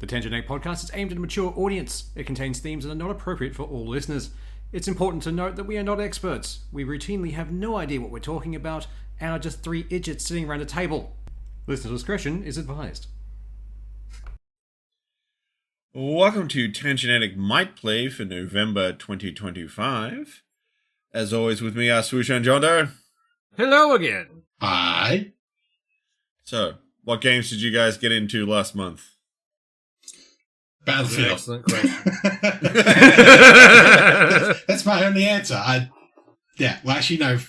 The Tangenetic podcast is aimed at a mature audience. It contains themes that are not appropriate for all listeners. It's important to note that we are not experts. We routinely have no idea what we're talking about and are just three idiots sitting around a table. Listener discretion is advised. Welcome to Tangenetic Might Play for November 2025. As always, with me are Swoosh and John Doe. Hello again. Hi. So, what games did you guys get into last month? Battlefield. Excellent question. That's my only answer.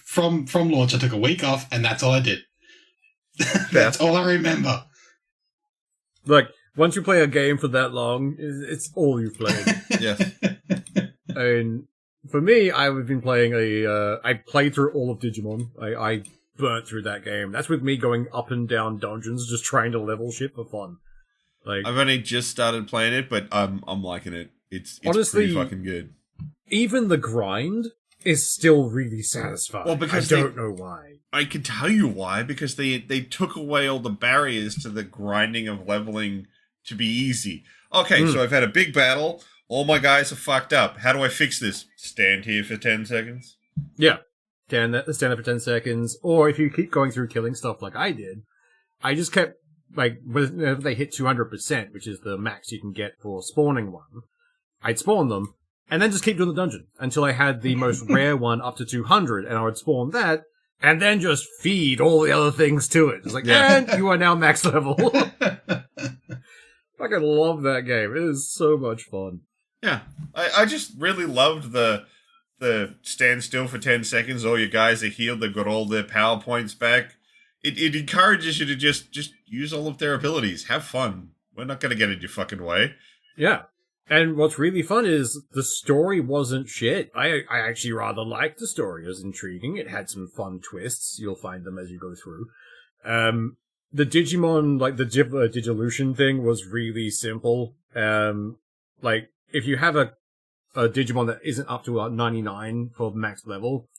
From launch I took a week off and that's all I did. That's all I remember. Look, once you play a game for that long, it's all you've played. Yes. And for me, I've been playing I played through all of Digimon. I burnt through that game. That's with me going up and down dungeons, just trying to level shit for fun. Like, I've only just started playing it, but I'm liking it. It's honestly, pretty fucking good. Even the grind is still really satisfying. Well, because I don't know why. I can tell you why, because they took away all the barriers to the grinding of leveling to be easy. Okay, so I've had a big battle. All my guys are fucked up. How do I fix this? Stand here for 10 seconds? Yeah. Stand there for 10 seconds. Or if you keep going through killing stuff like I did, I just kept, like, whenever they hit 200%, which is the max you can get for spawning one, I'd spawn them, and then just keep doing the dungeon until I had the most rare one up to 200, and I would spawn that, and then just feed all the other things to it. It's like, and you are now max level. Fucking love that game. It is so much fun. Yeah. I just really loved the stand still for 10 seconds, all your guys are healed, they've got all their power points back. It encourages you to just use all of their abilities. Have fun. We're not going to get in your fucking way. Yeah. And what's really fun is the story wasn't shit. I actually rather liked the story. It was intriguing. It had some fun twists. You'll find them as you go through. The Digimon, like the Digivolution thing was really simple. Like, if you have a Digimon that isn't up to 99 for max level,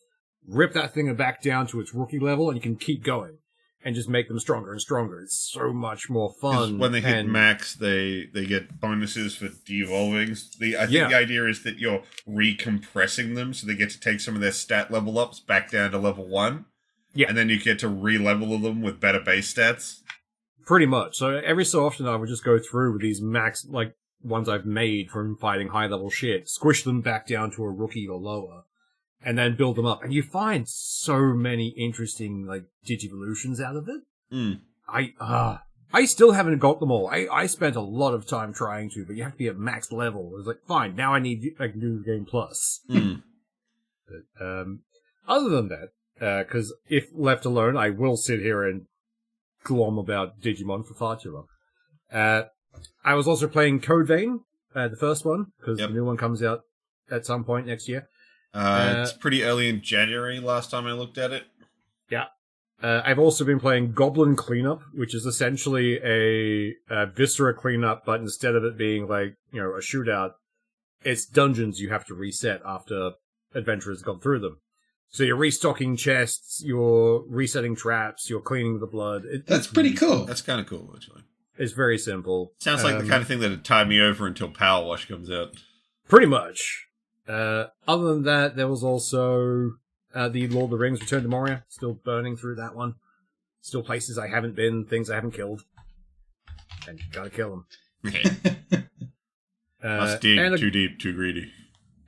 rip that thing back down to its rookie level and you can keep going. And just make them stronger and stronger. It's so much more fun. When they hit max, they get bonuses for de-evolving. I think the idea is that you're recompressing them, so they get to take some of their stat level ups back down to level 1. Yeah. And then you get to re-level them with better base stats. Pretty much. So every so often I would just go through with these max, like, ones I've made from fighting high-level shit, squish them back down to a rookie or lower, and then build them up. And you find so many interesting, like, Digivolutions out of it. I still haven't got them all. I spent a lot of time trying to, but you have to be at max level. It's like, fine, now I need, like, New Game Plus. But, other than that, because if left alone, I will sit here and glom about Digimon for far too long. I was also playing Code Vein, the first one, because the new one comes out at some point next year. It's pretty early in January last time I looked at it. Yeah. I've also been playing Goblin Cleanup, which is essentially a Viscera cleanup, but instead of it being like, you know, a shootout, it's dungeons you have to reset after adventurers gone through them. So you're restocking chests, you're resetting traps, you're cleaning the blood. That's pretty cool. That's kind of cool, actually. It's very simple. Sounds like the kind of thing that would tide me over until Power Wash comes out. Pretty much. Other than that, there was also the Lord of the Rings Return to Moria. Still burning through that one. Still places I haven't been, things I haven't killed. And gotta kill them. Must dig too deep, too greedy.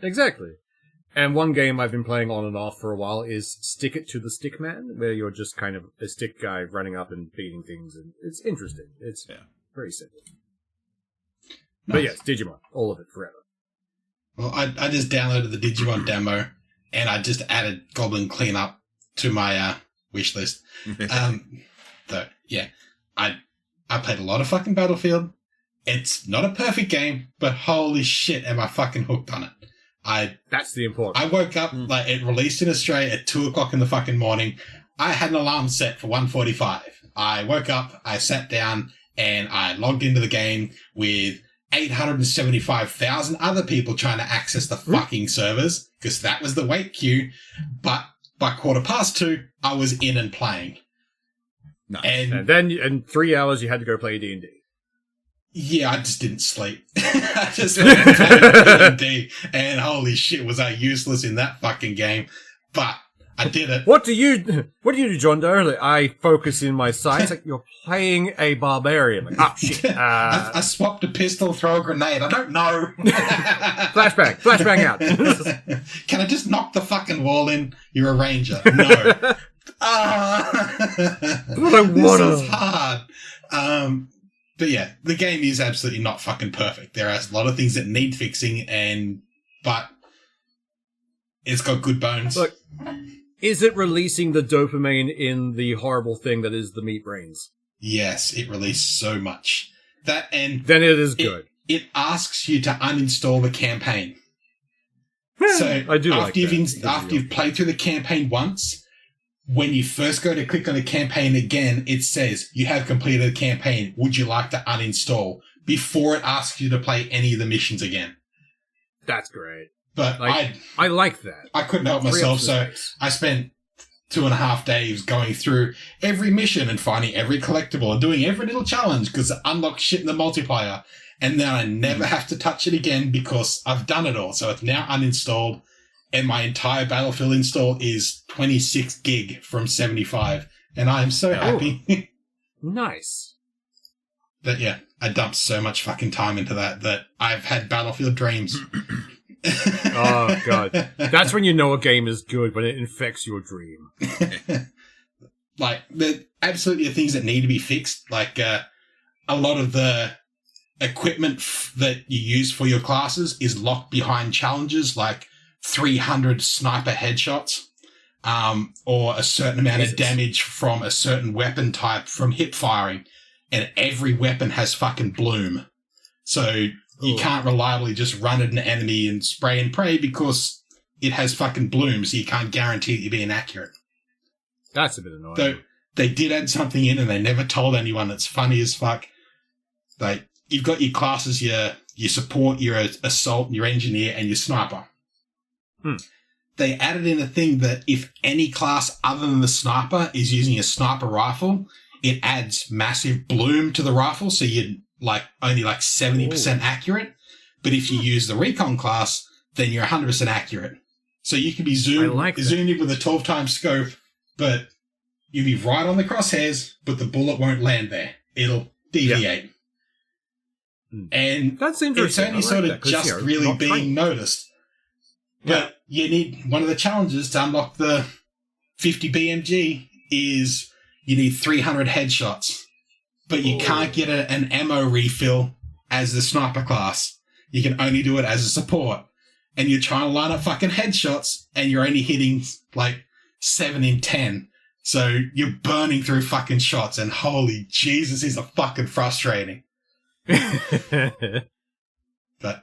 Exactly. And one game I've been playing on and off for a while is Stick It to the Stick Man, where you're just kind of a stick guy running up and beating things, and it's interesting. It's very simple. Nice. But yes, Digimon. All of it, forever. Well, I just downloaded the Digimon demo, and I just added Goblin Cleanup to my wish list. I played a lot of fucking Battlefield. It's not a perfect game, but holy shit, am I fucking hooked on it. That's the important. I woke up, like, it released in Australia at 2 o'clock in the fucking morning. I had an alarm set for 1:45. I woke up, I sat down, and I logged into the game with 875,000 other people trying to access the fucking servers, because that was the wait queue. But by 2:15, I was in and playing. Nice. And then in 3 hours, you had to go play D&D. Yeah, I just didn't sleep. I just played D&D, and holy shit, was I useless in that fucking game. But I did it. What do you do, John Doe? Like, I focus in my sights. Like, you're playing a barbarian. Like, oh shit! I swapped a pistol, throw a grenade. I don't know. Flashbang out. Can I just knock the fucking wall in? You're a ranger. No. This is hard. But yeah, the game is absolutely not fucking perfect. There are a lot of things that need fixing, but it's got good bones. Look, is it releasing the dopamine in the horrible thing that is the meat brains? Yes, it released so much. Then it is good. It asks you to uninstall the campaign. So I do after you've played through the campaign once, when you first go to click on the campaign again, it says, you have completed the campaign. Would you like to uninstall? Before it asks you to play any of the missions again. That's great. But I like that. I couldn't help myself, so I spent 2.5 days going through every mission and finding every collectible and doing every little challenge because it unlocks shit in the multiplayer. And then I never have to touch it again because I've done it all. So it's now uninstalled. And my entire Battlefield install is 26 gig from 75. And I am so happy. Nice. But yeah, I dumped so much fucking time into that I've had Battlefield dreams. Oh, God. That's when you know a game is good, when it infects your dream. Like, there absolutely are things that need to be fixed. Like, a lot of the equipment that you use for your classes is locked behind challenges, like 300 sniper headshots, or a certain amount of damage from a certain weapon type from hip firing, and every weapon has fucking bloom. So you can't reliably just run at an enemy and spray and pray because it has fucking bloom, so you can't guarantee that you're being accurate. That's a bit annoying. So they did add something in and they never told anyone. It's funny as fuck. Like, you've got your classes, your support, your assault, your engineer, and your sniper. They added in a thing that if any class other than the sniper is using a sniper rifle, it adds massive bloom to the rifle, so you're only 70% accurate. But if you use the recon class, then you're 100% accurate. So you can be zoomed in with a 12 times scope, but you'll be right on the crosshairs, but the bullet won't land there. It'll deviate. And that's interesting. It's only sort of just really being noticed. But you need, one of the challenges to unlock the 50 BMG is you need 300 headshots. But you can't get an ammo refill as the sniper class. You can only do it as a support. And you're trying to line up fucking headshots and you're only hitting 7 in 10. So you're burning through fucking shots and holy Jesus, is a fucking frustrating. But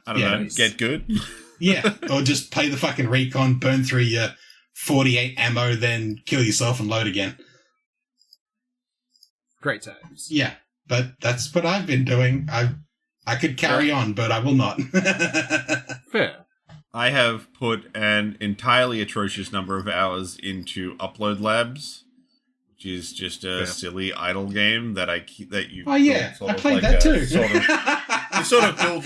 I don't know, get good. Yeah, or just play the fucking recon, burn through your 48 ammo, then kill yourself and load again. Great times. Yeah, but that's what I've been doing. I could carry on, but I will not. Fair. I have put an entirely atrocious number of hours into Upload Labs, which is just a silly idle game that you. Oh yeah, I played that too. You sort of build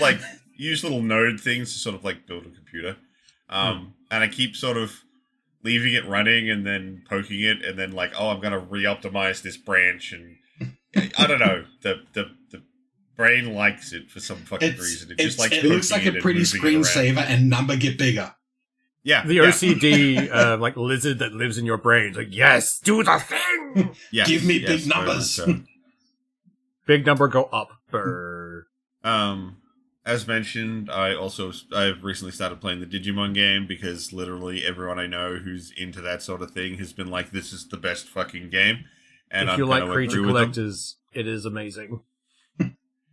use little node things to sort of build a computer, and I keep sort of leaving it running and then poking it and then I'm gonna re-optimize this branch, and I don't know, the brain likes it for some fucking reason. It looks like a pretty screensaver and number get bigger. Yeah, the OCD lizard that lives in your brain is like, do the thing. Give me big numbers. Big number go up. Burr. As mentioned, I've recently started playing the Digimon game because literally everyone I know who's into that sort of thing has been like, this is the best fucking game. And if you like creature collectors, it is amazing.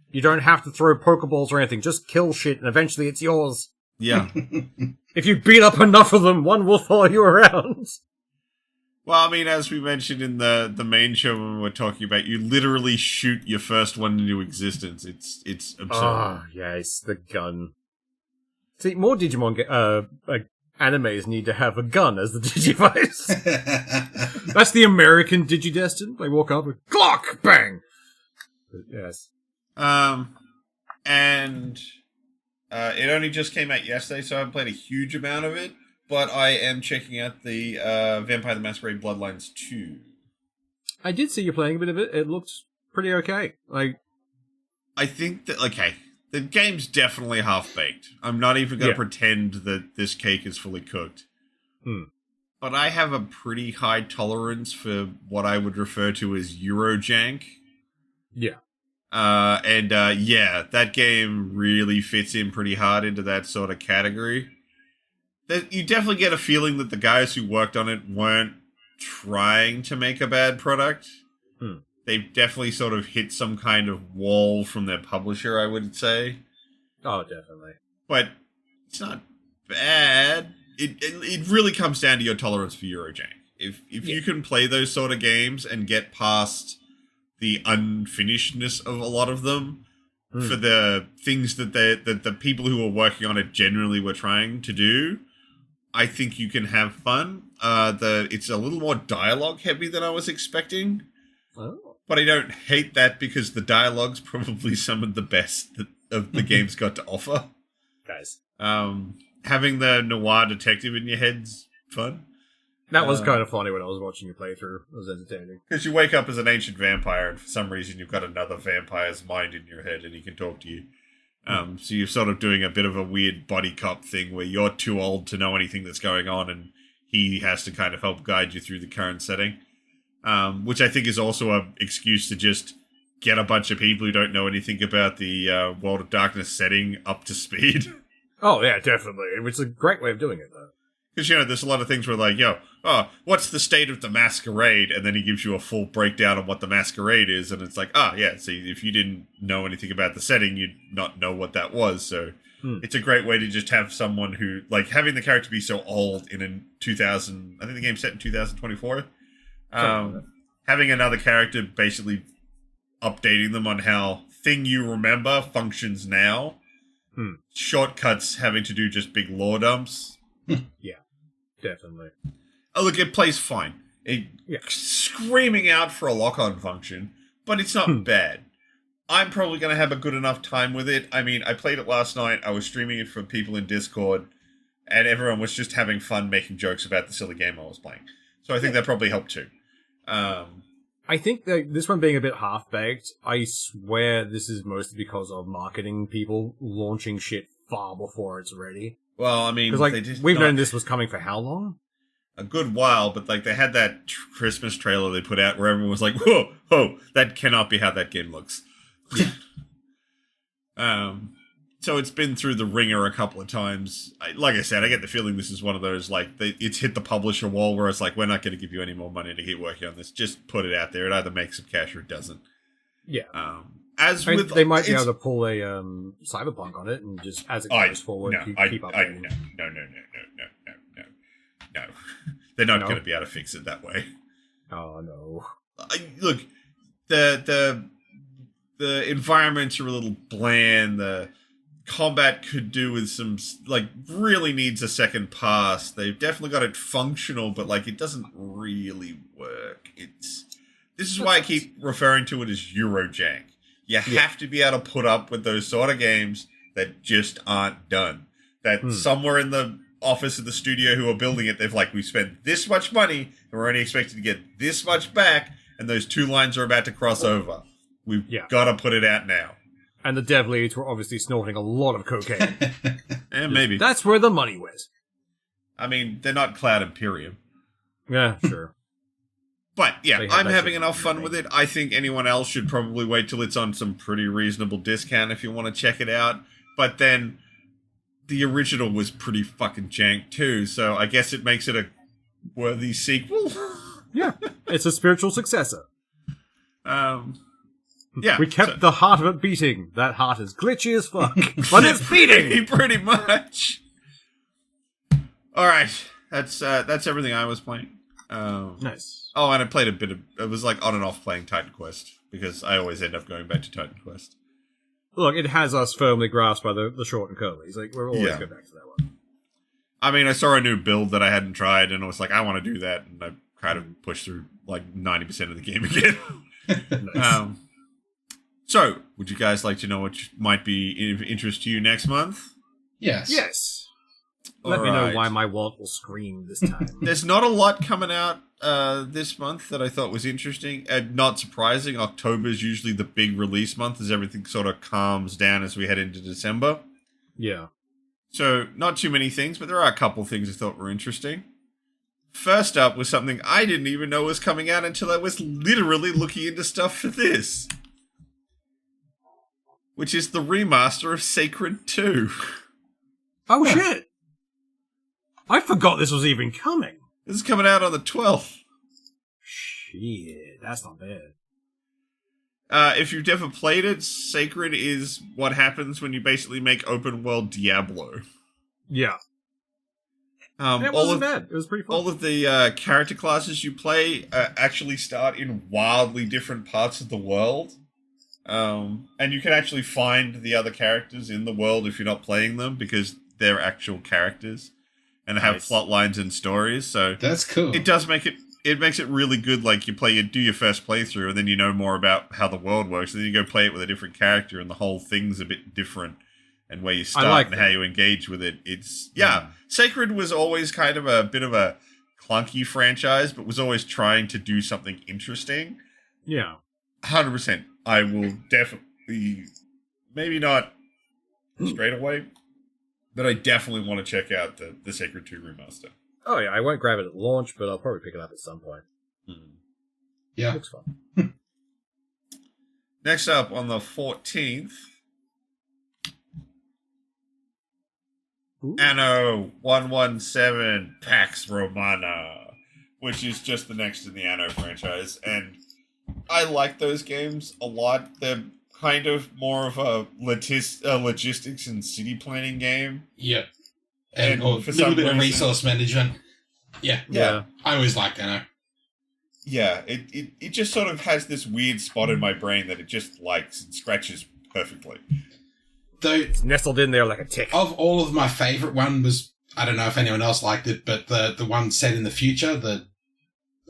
You don't have to throw Pokeballs or anything, just kill shit and eventually it's yours. Yeah. If you beat up enough of them, one will follow you around. Well, I mean, as we mentioned in the main show when we were talking about, you literally shoot your first one into existence. It's absurd. Oh, yes, the gun. See, more Digimon animes need to have a gun as the Digivice. That's the American Digidestin. They walk up with clock, bang. But, yes. and it only just came out yesterday, so I haven't played a huge amount of it. But I am checking out the Vampire the Masquerade Bloodlines 2. I did see you playing a bit of it. It looked pretty okay. I think that, the game's definitely half-baked. I'm not even going to pretend that this cake is fully cooked. But I have a pretty high tolerance for what I would refer to as Eurojank. Yeah. That game really fits in pretty hard into that sort of category. You definitely get a feeling that the guys who worked on it weren't trying to make a bad product. They've definitely sort of hit some kind of wall from their publisher, I would say. Oh, definitely. But it's not bad. It really comes down to your tolerance for Eurojank. If you can play those sort of games and get past the unfinishedness of a lot of them for the things that the people who were working on it generally were trying to do, I think you can have fun. It's a little more dialogue heavy than I was expecting. Oh. But I don't hate that because the dialogue's probably some of the best that the game's got to offer. Guys. Having the noir detective in your head's fun. That was kind of funny when I was watching you play through. It was entertaining. Because you wake up as an ancient vampire, and for some reason you've got another vampire's mind in your head, and he can talk to you. So you're sort of doing a bit of a weird buddy cop thing where you're too old to know anything that's going on, and he has to kind of help guide you through the current setting. Which I think is also an excuse to just get a bunch of people who don't know anything about the World of Darkness setting up to speed. Oh, yeah, definitely. It's a great way of doing it, though. Because, there's a lot of things where what's the state of the masquerade? And then he gives you a full breakdown on what the masquerade is, and it's like, so if you didn't know anything about the setting, you'd not know what that was, so... It's a great way to just have someone who, having the character be so old in 2000... I think the game's set in 2024. Having another character basically updating them on how thing you remember functions now. Shortcuts having to do just big lore dumps. Yeah, definitely. Oh, look, it plays fine. Screaming out for a lock-on function, but it's not bad. I'm probably going to have a good enough time with it. I mean, I played it last night. I was streaming it for people in Discord, and everyone was just having fun making jokes about the silly game I was playing. So I think that probably helped too. I think that this one being a bit half-baked, I swear this is mostly because of marketing people launching shit far before it's ready. Well, I mean... Because, we've known this was coming for how long? A good while, but, they had that Christmas trailer they put out where everyone was like, whoa, that cannot be how that game looks. So it's been through the ringer a couple of times. Like I said, I get the feeling this is one of those, it's hit the publisher wall where it's like, we're not going to give you any more money to keep working on this. Just put it out there. It either makes some cash or it doesn't. Yeah. They might be able to pull a Cyberpunk on it and just, as it goes forward, keep updating. No. They're not going to be able to fix it that way. Oh, no. Look, the environments are a little bland. The combat could do with some, really needs a second pass. They've definitely got it functional, but, it doesn't really work. This is why I keep referring to it as Eurojank. You have to be able to put up with those sort of games that just aren't done. That somewhere in the office of the studio who are building it, we spent this much money, and we're only expected to get this much back, and those two lines are about to cross over. We've got to put it out now. And the dev leads were obviously snorting a lot of cocaine. And maybe. That's where the money was. I mean, they're not Cloud Imperium. Yeah, sure. But, I'm having enough fun with it. I think anyone else should probably wait till it's on some pretty reasonable discount if you want to check it out. But then, the original was pretty fucking jank too, so I guess it makes it a worthy sequel. Yeah, it's a spiritual successor. Yeah, we kept the heart of it beating. That heart is glitchy as fuck, but it's beating. Pretty much. All right, that's everything I was playing. Nice. Oh, and I played a bit of. It was on and off playing Titan Quest because I always end up going back to Titan Quest. Look, it has us firmly grasped by the short and curlies. We're always going back to that one. I mean, I saw a new build that I hadn't tried, and I was like, I want to do that, and I kind of pushed through 90% of the game again. Nice. So, would you guys like to know what might be of interest to you next month? Yes. Yes. Let me know why my wallet will scream this time. There's not a lot coming out this month that I thought was interesting. And not surprising, October is usually the big release month as everything sort of calms down as we head into December. Yeah. So, not too many things, but there are a couple things I thought were interesting. First up was something I didn't even know was coming out until I was literally looking into stuff for this. Which is the remaster of Sacred 2. Oh, shit! I forgot this was even coming. This is coming out on the 12th. Shit, that's not bad. If you've never played it, Sacred is what happens when you basically make open world Diablo. Yeah. It wasn't bad. It was pretty fun. All of the character classes you play actually start in wildly different parts of the world. And you can actually find the other characters in the world if you're not playing them because they're actual characters and have plot lines and stories. So that's cool. It does make it makes it really good. Like you do your first playthrough and then you know more about how the world works. And then you go play it with a different character and the whole thing's a bit different. And where you start and how you engage with it. It's, Sacred was always kind of a bit of a clunky franchise, but was always trying to do something interesting. Yeah. 100%. I will definitely, maybe not straight away, but I definitely want to check out the Sacred 2 remaster. Oh, yeah. I won't grab it at launch, but I'll probably pick it up at some point. Yeah. Looks fun. Next up on the 14th, Anno 117 Pax Romana, which is just the next in the Anno franchise, and I like those games a lot. They're kind of more of a logistics and city planning game. Yeah. And for a some little bit of reason, resource management. Yeah. I always liked Anno. Yeah, it just sort of has this weird spot in my brain that it just likes and scratches perfectly. Though it's nestled in there like a tick. Of all of my favourite one was, I don't know if anyone else liked it, but the one set in the future,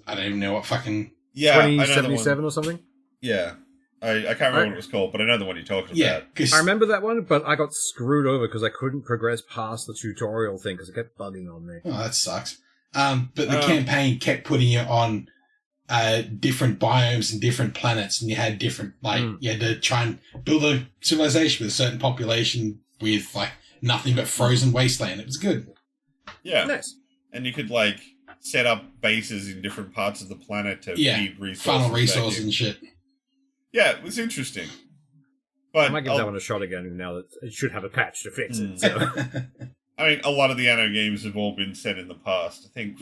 I don't even know what fucking... Yeah, 2077 or something? Yeah. I can't remember what it was called, but I know the one you're talking about. I remember that one, but I got screwed over because I couldn't progress past the tutorial thing because it kept bugging on me. Oh, that sucks. But the campaign kept putting you on different biomes and different planets, and you had different, you had to try and build a civilization with a certain population with, nothing but frozen wasteland. It was good. Yeah. Nice. And you could, set up bases in different parts of the planet to feed resources. Funnel resources and shit. Yeah, it was interesting. But I might give that one a shot again now that it should have a patch to fix it. So. I mean, a lot of the Anno games have all been set in the past. I think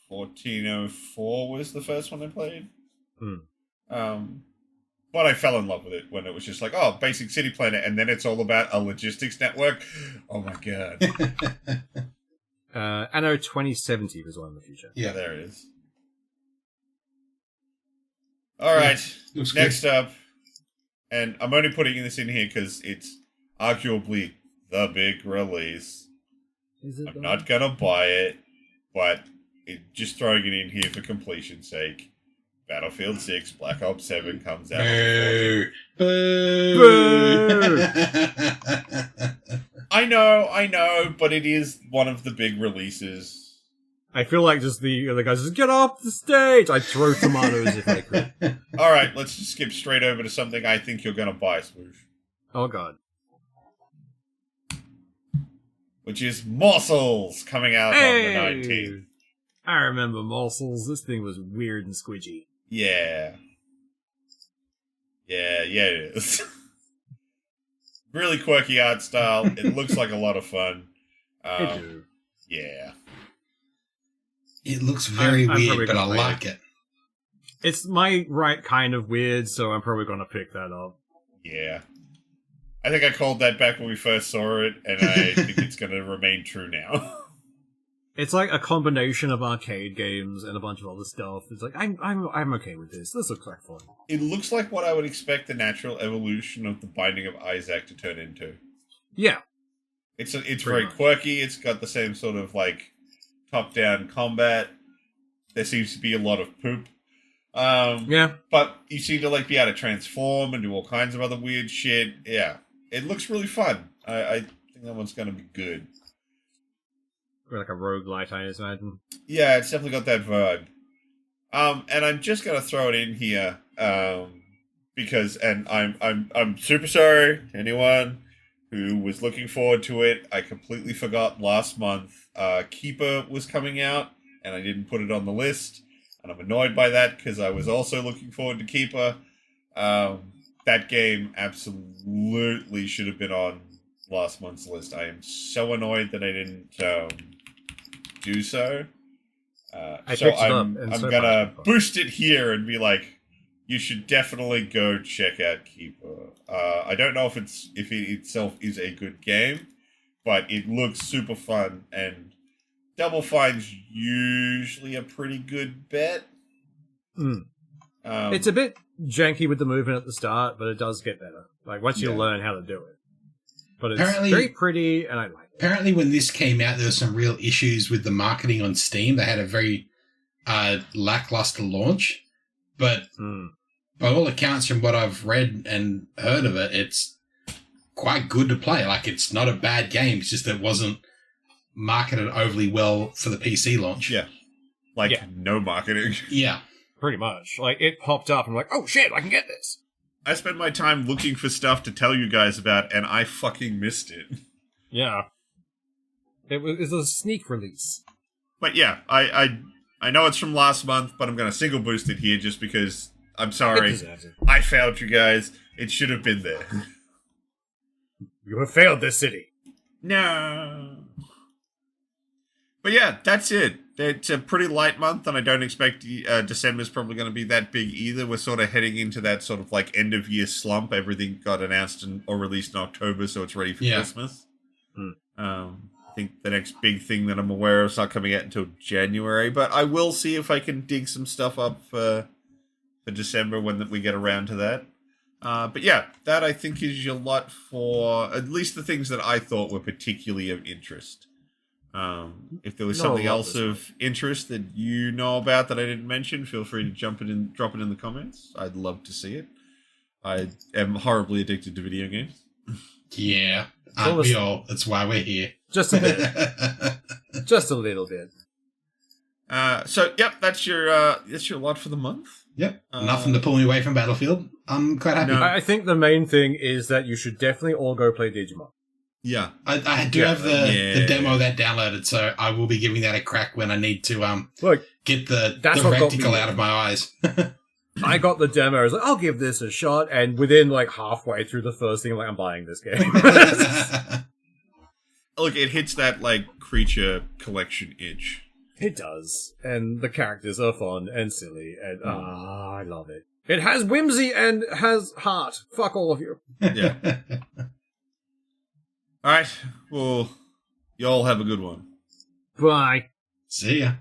1404 was the first one I played. But I fell in love with it when it was just basic city planner, and then it's all about a logistics network. Oh my god. Anno 2070 was one in the future. Yeah, there it is. Alright, next up, and I'm only putting this in here because it's arguably the big release. I'm not gonna buy it, but just throwing it in here for completion's sake. Battlefield 6 Black Ops 7 comes out on the 14th. Boo! I know, but it is one of the big releases. I feel like just the other guys just get off the stage. I'd throw tomatoes if I could. Alright, let's just skip straight over to something I think you're gonna buy, Swoosh. Oh god. Which is Morsels, coming out on the 19th. I remember Morsels. This thing was weird and squidgy. Yeah. Yeah, it is. Really quirky art style. It looks like a lot of fun. It do. Yeah. It looks very weird, but I like it. It's my right kind of weird, so I'm probably going to pick that up. Yeah. I think I called that back when we first saw it, and I think it's going to remain true now. It's like a combination of arcade games and a bunch of other stuff. It's like, I'm okay with this. This looks like fun. It looks like what I would expect the natural evolution of The Binding of Isaac to turn into. Yeah. It's very quirky. It's got the same sort of, top-down combat. There seems to be a lot of poop. But you seem to like be able to transform and do all kinds of other weird shit. Yeah, it looks really fun. I think that one's going to be good. Like a roguelite, I imagine. Yeah, it's definitely got that vibe. And I'm just gonna throw it in here, because, and I'm super sorry to anyone who was looking forward to it. I completely forgot last month. Keeper was coming out, and I didn't put it on the list, and I'm annoyed by that because I was also looking forward to Keeper. That game absolutely should have been on last month's list. I am so annoyed that I didn't do so. So I'm gonna boost it here and be like, you should definitely go check out Keeper. I don't know if it itself is a good game, but it looks super fun, and Double Fine's usually a pretty good bet. It's a bit janky with the movement at the start, but it does get better. Like once you learn how to do it. But it's very pretty, and I like it. Apparently, when this came out, there were some real issues with the marketing on Steam. They had a very lackluster launch, but by all accounts, from what I've read and heard of it, it's quite good to play. Like, it's not a bad game. It's just that it wasn't marketed overly well for the PC launch. Yeah. No marketing. Yeah. Pretty much. Like, it popped up, and I'm like, oh shit, I can get this. I spent my time looking for stuff to tell you guys about, and I fucking missed it. Yeah. It was a sneak release. But yeah, I know it's from last month, but I'm going to single boost it here just because, I'm sorry, I failed you guys. It should have been there. You have failed this city. No. But yeah, that's it. It's a pretty light month, and I don't expect December's probably going to be that big either. We're sort of heading into that sort of like end-of-year slump. Everything got announced or released in October, so it's ready for Christmas. I think the next big thing that I'm aware of is not coming out until January, but I will see if I can dig some stuff up for December when we get around to that. But yeah, that I think is your lot for at least the things that I thought were particularly of interest. If there was something else of interest that you know about that I didn't mention, feel free to drop it in the comments. I'd love to see it. I am horribly addicted to video games. Yeah, aren't we all? That's why we're here. Just a bit. Just a little bit. So, yep, that's your lot for the month. Yep, nothing to pull me away from Battlefield. I'm quite happy. No. I think the main thing is that you should definitely all go play Digimon. Yeah. I do have the demo of that downloaded, so I will be giving that a crack when I need to get the reticle out of my eyes. I got the demo. I was like, I'll give this a shot, and within like halfway through the first thing, I'm like, I'm buying this game. Look, it hits that like creature collection itch. It does, and the characters are fun and silly, and I love it. It has whimsy and has heart. Fuck all of you. Yeah. All right. Well, y'all have a good one. Bye. See ya.